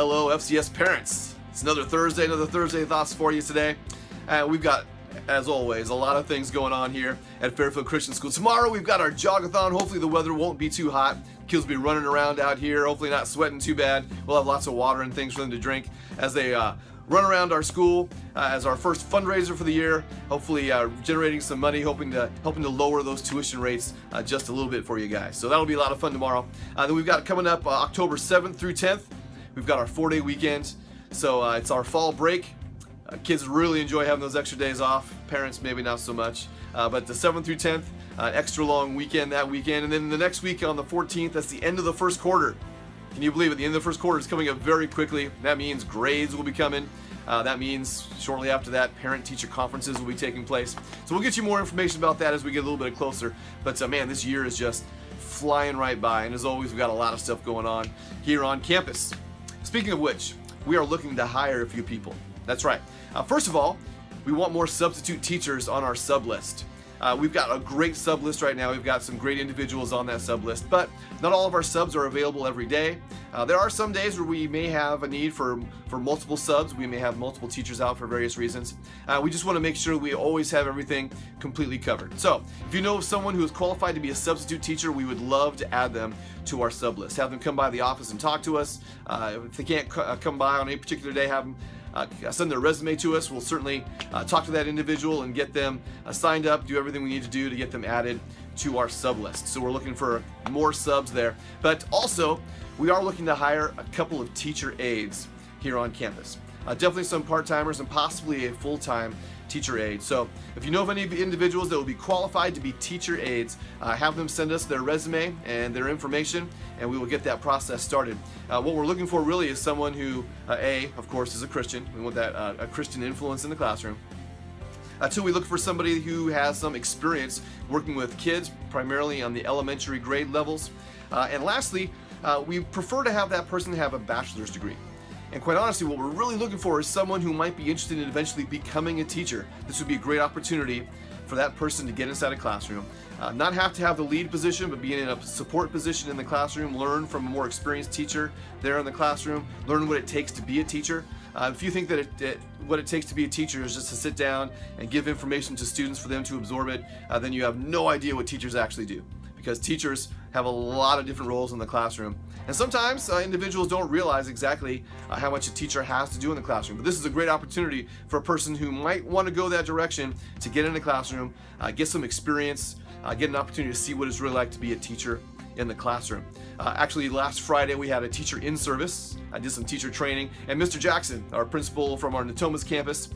Hello, FCS parents. It's another Thursday Thoughts for you today. We've got, as always, a lot of things going on here at Fairfield Christian School. Tomorrow we've got our jogathon. Hopefully the weather won't be too hot. Kids will be running around out here, hopefully not sweating too bad. We'll have lots of water and things for them to drink as they run around our school as our first fundraiser for the year. Hopefully generating some money, helping to lower those tuition rates just a little bit for you guys. So that'll be a lot of fun tomorrow. Then we've got coming up October 7th through 10th. We've got our 4-day weekend. So it's our fall break. Kids really enjoy having those extra days off. Parents maybe not so much. But the 7th through 10th, extra long weekend that weekend. And then the next week on the 14th, that's the end of the first quarter. Can you believe it? The end of the first quarter is coming up very quickly. That means grades will be coming. That means shortly after that, parent-teacher conferences will be taking place. So we'll get you more information about that as we get a little bit closer. But man, this year is just flying right by. And as always, we've got a lot of stuff going on here on campus. Speaking of which, we are looking to hire a few people. That's right. First of all, we want more substitute teachers on our sub list. We've got a great sub list right now. We've got some great individuals on that sub list, but not all of our subs are available every day. There are some days where we may have a need for multiple subs. We may have multiple teachers out for various reasons. We just want to make sure we always have everything completely covered. So if you know of someone who is qualified to be a substitute teacher, we would love to add them to our sub list. Have them come by the office and talk to us. If they can't come by on any particular day, have them send their resume to us. We'll certainly talk to that individual and get them signed up, do everything we need to do to get them added to our sub list. So we're looking for more subs there. But also, we are looking to hire a couple of teacher aides here on campus. Definitely some part-timers and possibly a full-time teacher aide. So if you know of any individuals that will be qualified to be teacher aides, have them send us their resume and their information, and we will get that process started. What we're looking for really is someone who, of course, is a Christian. We want that a Christian influence in the classroom. Two, we look for somebody who has some experience working with kids, primarily on the elementary grade levels. And lastly, we prefer to have that person have a bachelor's degree. And quite honestly, what we're really looking for is someone who might be interested in eventually becoming a teacher. This would be a great opportunity for that person to get inside a classroom, not have to have the lead position, but be in a support position in the classroom, learn from a more experienced teacher there in the classroom, learn what it takes to be a teacher. If you think that what it takes to be a teacher is just to sit down and give information to students for them to absorb it, then you have no idea what teachers actually do. Because teachers have a lot of different roles in the classroom. And sometimes individuals don't realize exactly how much a teacher has to do in the classroom. But this is a great opportunity for a person who might want to go that direction to get in the classroom, get some experience, get an opportunity to see what it's really like to be a teacher in the classroom. Actually, last Friday we had a teacher in service. I did some teacher training, and Mr. Jackson, our principal from our Natomas campus,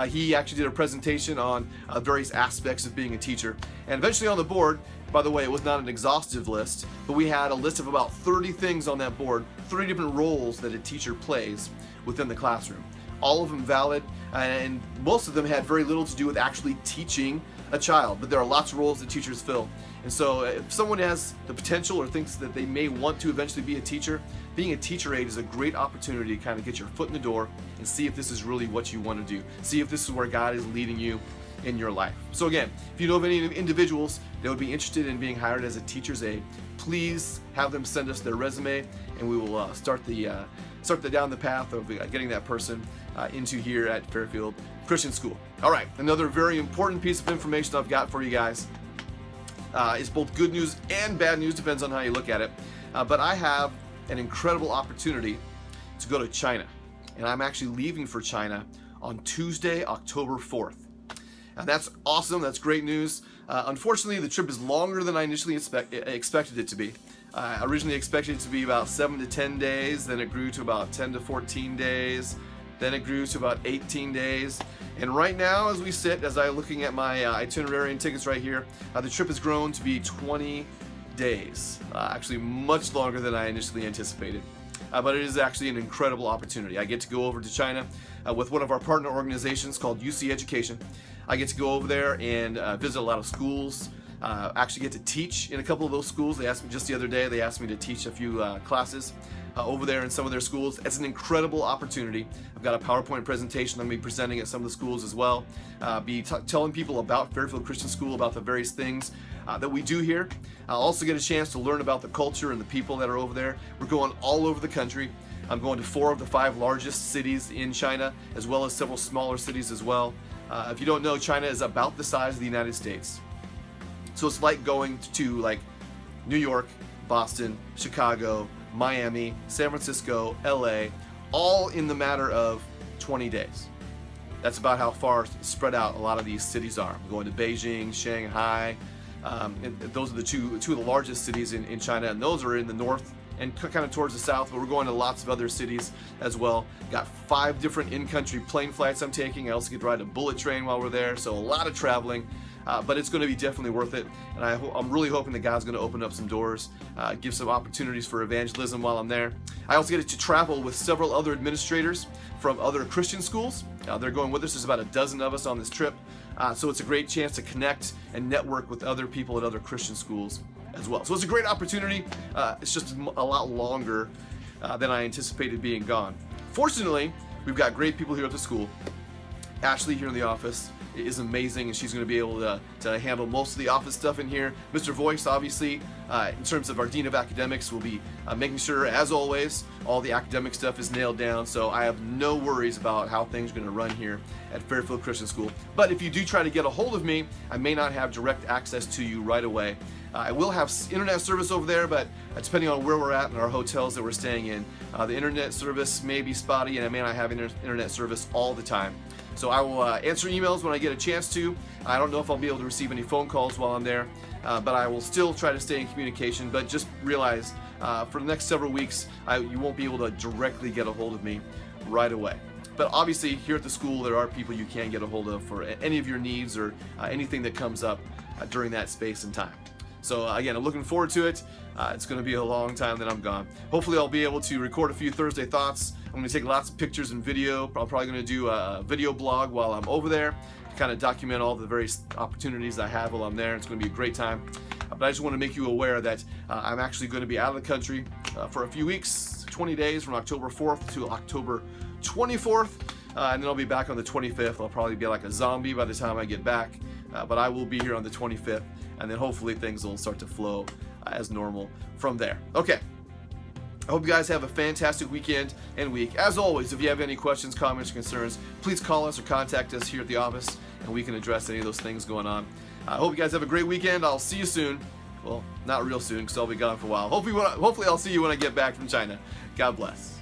he actually did a presentation on various aspects of being a teacher. And eventually on the board, by the way, it was not an exhaustive list, but we had a list of about 30 things on that board, 30 different roles that a teacher plays within the classroom. All of them valid, and most of them had very little to do with actually teaching a child, but there are lots of roles that teachers fill. And so if someone has the potential or thinks that they may want to eventually be a teacher, being a teacher aide is a great opportunity to kind of get your foot in the door and see if this is really what you want to do. See if this is where God is leading you in your life. So again, if you know of any individuals that would be interested in being hired as a teacher's aide, please have them send us their resume, and we will start down the path of getting that person into here at Fairfield Christian School. All right, another very important piece of information I've got for you guys. It's both good news and bad news, depends on how you look at it. But I have an incredible opportunity to go to China, and I'm actually leaving for China on Tuesday, October 4th. And that's awesome. That's great news. Unfortunately, the trip is longer than I initially expected it to be. I originally expected it to be about 7 to 10 days. Then it grew to about 10 to 14 days. Then it grew to about 18 days. And right now, as we sit, as I'm looking at my itinerary and tickets right here, the trip has grown to be 20 days. Actually, much longer than I initially anticipated. But it is actually an incredible opportunity. I get to go over to China with one of our partner organizations called UC Education. I get to go over there and visit a lot of schools, actually get to teach in a couple of those schools. They asked me just the other day, they asked me to teach a few classes over there in some of their schools. It's an incredible opportunity. I've got a PowerPoint presentation I'm going to be presenting at some of the schools as well. Telling people about Fairfield Christian School, about the various things that we do here. I'll also get a chance to learn about the culture and the people that are over there. We're going all over the country. I'm going to 4 of the 5 largest cities in China, as well as several smaller cities as well. If you don't know, China is about the size of the United States. So it's like going to like New York, Boston, Chicago, Miami, San Francisco, LA, all in the matter of 20 days. That's about how far spread out a lot of these cities are. I'm going to Beijing, Shanghai, and those are the two of the largest cities in China, and those are in the north and kind of towards the south, but we're going to lots of other cities as well. Got 5 different in-country plane flights I'm taking. I also get to ride a bullet train while we're there, so a lot of traveling. But it's going to be definitely worth it, and I'm really hoping that God's going to open up some doors, give some opportunities for evangelism while I'm there. I also get to travel with several other administrators from other Christian schools. They're going with us. There's about a dozen of us on this trip, so it's a great chance to connect and network with other people at other Christian schools as well. So it's a great opportunity. It's just a lot longer than I anticipated being gone. Fortunately, we've got great people here at the school. Ashley here in the office is amazing, and she's going to be able to handle most of the office stuff in here. Mr. Voice, obviously, in terms of our Dean of Academics, will be making sure, as always, all the academic stuff is nailed down, so I have no worries about how things are going to run here at Fairfield Christian School. But if you do try to get a hold of me, I may not have direct access to you right away. I will have internet service over there, but depending on where we're at and our hotels that we're staying in, the internet service may be spotty, and I may not have internet service all the time. So I will answer emails when I get a chance to. I don't know if I'll be able to receive any phone calls while I'm there, but I will still try to stay in communication. But just realize for the next several weeks, you won't be able to directly get a hold of me right away. But obviously, here at the school, there are people you can get a hold of for any of your needs or anything that comes up during that space and time. So again, I'm looking forward to it. It's going to be a long time that I'm gone. Hopefully I'll be able to record a few Thursday thoughts. I'm going to take lots of pictures and video. I'm probably going to do a video blog while I'm over there, kind of document all the various opportunities I have while I'm there. It's going to be a great time. But I just want to make you aware that I'm actually going to be out of the country for a few weeks, 20 days, from October 4th to October 24th. And then I'll be back on the 25th. I'll probably be like a zombie by the time I get back. But I will be here on the 25th, and then hopefully things will start to flow as normal from there. Okay. I hope you guys have a fantastic weekend and week. As always, if you have any questions, comments, or concerns, please call us or contact us here at the office, and we can address any of those things going on. I hope you guys have a great weekend. I'll see you soon. Well, not real soon, because I'll be gone for a while. Hopefully I'll see you when I get back from China. God bless.